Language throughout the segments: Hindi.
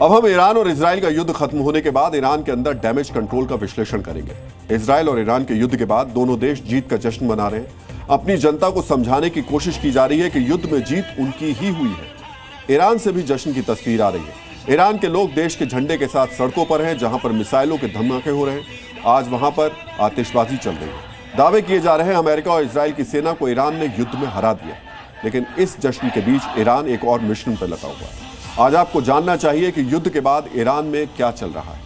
अब हम ईरान और इजराइल का युद्ध खत्म होने के बाद ईरान के अंदर डैमेज कंट्रोल का विश्लेषण करेंगे। इजराइल और ईरान के युद्ध के बाद दोनों देश जीत का जश्न मना रहे हैं। अपनी जनता को समझाने की कोशिश की जा रही है कि युद्ध में जीत उनकी ही हुई है। ईरान से भी जश्न की तस्वीर आ रही है। ईरान के लोग देश के झंडे के साथ सड़कों पर हैं, जहां पर मिसाइलों के धमाके हो रहे हैं। आज वहां पर आतिशबाजी चल रही है। दावे किए जा रहे हैं अमेरिका और इजराइल की सेना को ईरान ने युद्ध में हरा दिया। लेकिन इस जश्न के बीच ईरान एक और मिशन पर लगा हुआ है। आज आपको जानना चाहिए कि युद्ध के बाद ईरान में क्या चल रहा है।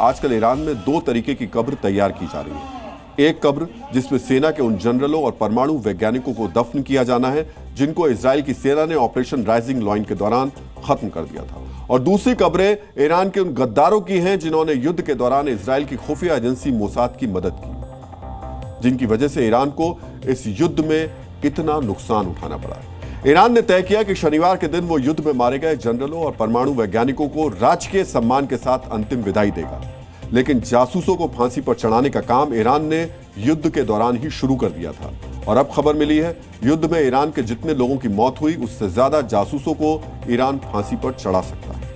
आजकल ईरान में दो तरीके की कब्र तैयार की जा रही है। एक कब्र जिसमें सेना के उन जनरलों और परमाणु वैज्ञानिकों को दफन किया जाना है जिनको इजराइल की सेना ने ऑपरेशन राइजिंग लॉइन के दौरान खत्म कर दिया था, और दूसरी कब्रें ईरान के उन गद्दारों की हैं जिन्होंने युद्ध के दौरान इजराइल की खुफिया एजेंसी मोसाद की मदद की, जिनकी वजह से ईरान को इस युद्ध में इतना नुकसान उठाना पड़ा है। ईरान ने तय किया कि शनिवार के दिन वो युद्ध में मारे गए जनरलों और परमाणु वैज्ञानिकों को राजकीय सम्मान के साथ अंतिम विदाई देगा। लेकिन जासूसों को फांसी पर चढ़ाने का काम ईरान ने युद्ध के दौरान ही शुरू कर दिया था, और अब खबर मिली है युद्ध में ईरान के जितने लोगों की मौत हुई उससे ज्यादा जासूसों को ईरान फांसी पर चढ़ा सकता है।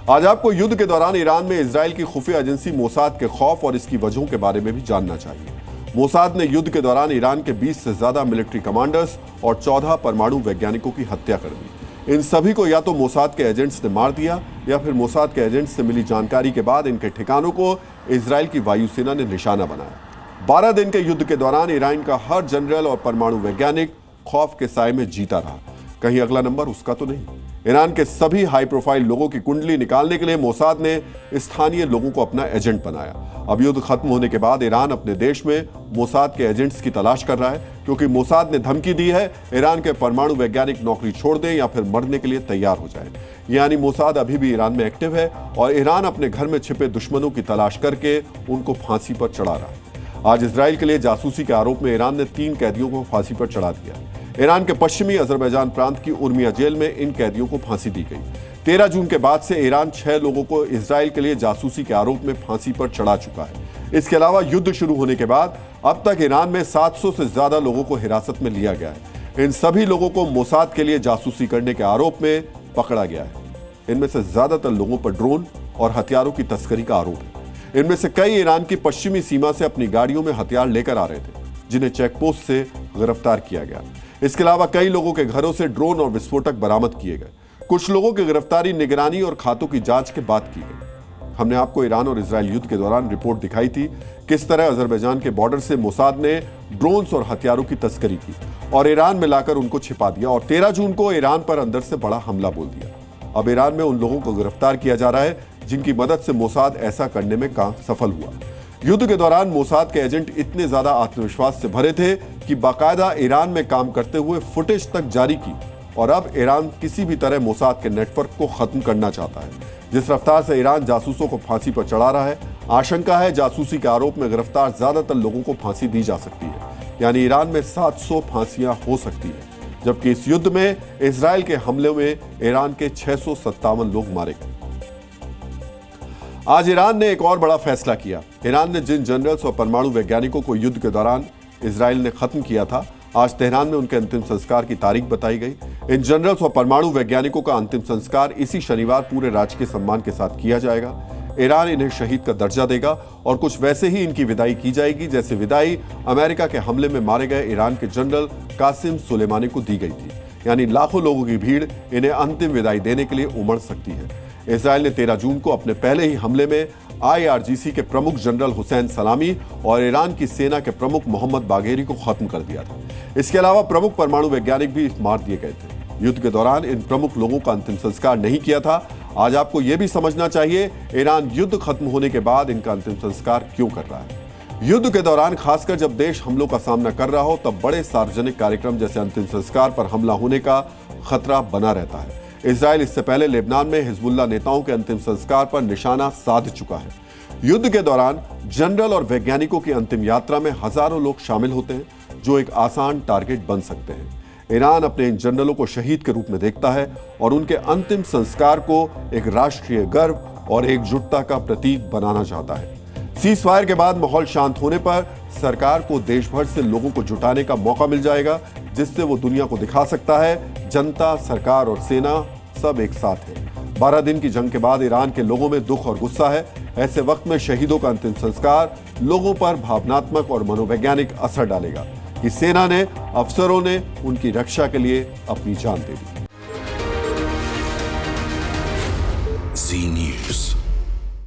आज आपको युद्ध के दौरान ईरान में इजराइल की खुफिया एजेंसी मोसाद के खौफ और इसकी वजहों के बारे में भी जानना चाहिए। मोसाद ने युद्ध के दौरान ईरान के 20 से ज्यादा मिलिट्री कमांडर्स और 14 परमाणु वैज्ञानिकों की हत्या कर दी। इन सभी को या तो मोसाद के एजेंट्स ने मार दिया या फिर मोसाद के एजेंट्स से मिली जानकारी के बाद इनके ठिकानों को इजराइल की वायुसेना ने निशाना बनाया। 12 दिन के युद्ध के दौरान ईरान का हर जनरल और परमाणु वैज्ञानिक खौफ के साए में जीता रहा। कहीं अगला नंबर उसका तो नहीं। ईरान के सभी हाई प्रोफाइल लोगों की कुंडली निकालने के लिए मोसाद ने स्थानीय लोगों को अपना एजेंट बनाया। अब युद्ध खत्म होने के बाद ईरान अपने देश में मोसाद के एजेंट्स की तलाश कर रहा है, क्योंकि मोसाद ने धमकी दी है ईरान के परमाणु वैज्ञानिक नौकरी छोड़ दें या फिर मरने के लिए तैयार हो जाएं। यानी मोसाद अभी भी ईरान में एक्टिव है और ईरान अपने घर में छिपे दुश्मनों की तलाश करके उनको फांसी पर चढ़ा रहा है। आज इजराइल के लिए जासूसी के आरोप में ईरान ने 3 कैदियों को फांसी पर चढ़ा दिया। ईरान के पश्चिमी अजरबैजान प्रांत की उर्मिया जेल में इन कैदियों को फांसी दी गई। 13 जून के बाद से ईरान 6 लोगों को इजराइल के लिए जासूसी के आरोप में फांसी पर चढ़ा चुका है। इसके अलावा युद्ध शुरू होने के बाद अब तक ईरान में 700 से ज्यादा लोगों को हिरासत में लिया गया है। इन सभी लोगों को मोसाद के लिए जासूसी करने के आरोप में पकड़ा गया है। इनमें से ज्यादातर लोगों पर ड्रोन और हथियारों की तस्करी का आरोप है। इनमें से कई ईरान की पश्चिमी सीमा से अपनी गाड़ियों में हथियार लेकर आ रहे थे, जिन्हें चेकपोस्ट से गिरफ्तार किया गया। इसके अलावा कई लोगों के घरों से ड्रोन और विस्फोटक बरामद किए गए। कुछ लोगों की गिरफ्तारी निगरानी और खातों की जांच के बाद की गई। हमने आपको ईरान और इजराइल युद्ध के दौरान रिपोर्ट दिखाई थी किस तरह अजरबैजान के बॉर्डर से मोसाद ने ड्रोन्स और हथियारों की तस्करी की और ईरान में लाकर उनको छिपा दिया, और 13 जून को ईरान पर अंदर से बड़ा हमला बोल दिया। अब ईरान में उन लोगों को गिरफ्तार किया जा रहा है जिनकी मदद से मोसाद ऐसा करने में सफल हुआ। युद्ध के दौरान मोसाद के एजेंट इतने ज्यादा आत्मविश्वास से भरे थे कि बाकायदा ईरान में काम करते हुए फुटेज तक जारी की, और अब ईरान किसी भी तरह मोसाद के नेटवर्क को खत्म करना चाहता है। जिस रफ्तार से ईरान जासूसों को फांसी पर चढ़ा रहा है, आशंका है जासूसी के आरोप में गिरफ्तार ज्यादातर लोगों को फांसी दी जा सकती है। यानी ईरान में 700 फांसियां हो सकती है, जबकि इस युद्ध में इजराइल के हमले में ईरान के 657 लोग मारे गए। आज ईरान ने एक और बड़ा फैसला किया। ईरान ने जिन जनरल्स और परमाणु वैज्ञानिकों को युद्ध के दौरान इजराइल ने खत्म किया था, आज तेहरान में उनके अंतिम संस्कार की तारीख बताई गई। इन जनरल्स और परमाणु वैज्ञानिकों का अंतिम संस्कार इसी शनिवार पूरे राजकीय सम्मान के साथ किया जाएगा। ईरान इन्हें शहीद का दर्जा देगा और कुछ वैसे ही इनकी विदाई की जाएगी जैसे विदाई अमेरिका के हमले में मारे गए ईरान के जनरल कासिम सुलेमानी को दी गई थी। यानी लाखों लोगों की भीड़ इन्हें अंतिम विदाई देने के लिए उमड़ सकती है। इजराइल ने 13 जून को अपने पहले ही हमले में IRGC के प्रमुख जनरल हुसैन सलामी और ईरान की सेना के प्रमुख मोहम्मद बाघेरी को खत्म कर दिया था। इसके अलावा प्रमुख परमाणु वैज्ञानिक भी मार दिए गए थे। युद्ध के दौरान इन प्रमुख लोगों का अंतिम संस्कार नहीं किया था। आज आपको यह भी समझना चाहिए ईरान युद्ध खत्म होने के बाद इनका अंतिम संस्कार क्यों कर रहा है। युद्ध के दौरान खासकर जब देश हमलों का सामना कर रहा हो तब बड़े सार्वजनिक कार्यक्रम जैसे अंतिम संस्कार पर हमला होने का खतरा बना रहता है। इजराइल इससे पहले लेबनान में हिजबुल्लाह नेताओं के अंतिम संस्कार पर निशाना साध चुका है। युद्ध के दौरान जनरल और वैज्ञानिकों की अंतिम यात्रा में हजारों लोग शामिल होते हैं, जो एक आसान टारगेट बन सकते हैं। ईरान अपने इन जनरलों को शहीद के रूप में देखता है और उनके अंतिम संस्कार को एक राष्ट्रीय गर्व और एकजुटता का प्रतीक बनाना चाहता है। सीज फायर के बाद माहौल शांत होने पर सरकार को देश भर से लोगों को जुटाने का मौका मिल जाएगा, जिससे वो दुनिया को दिखा सकता है जनता, सरकार और सेना सब एक साथ है। 12 दिन की जंग के बाद ईरान के लोगों में दुख और गुस्सा है। ऐसे वक्त में शहीदों का अंतिम संस्कार लोगों पर भावनात्मक और मनोवैज्ञानिक असर डालेगा कि सेना ने, अफसरों ने उनकी रक्षा के लिए अपनी जान दे दी। जी न्यूज़।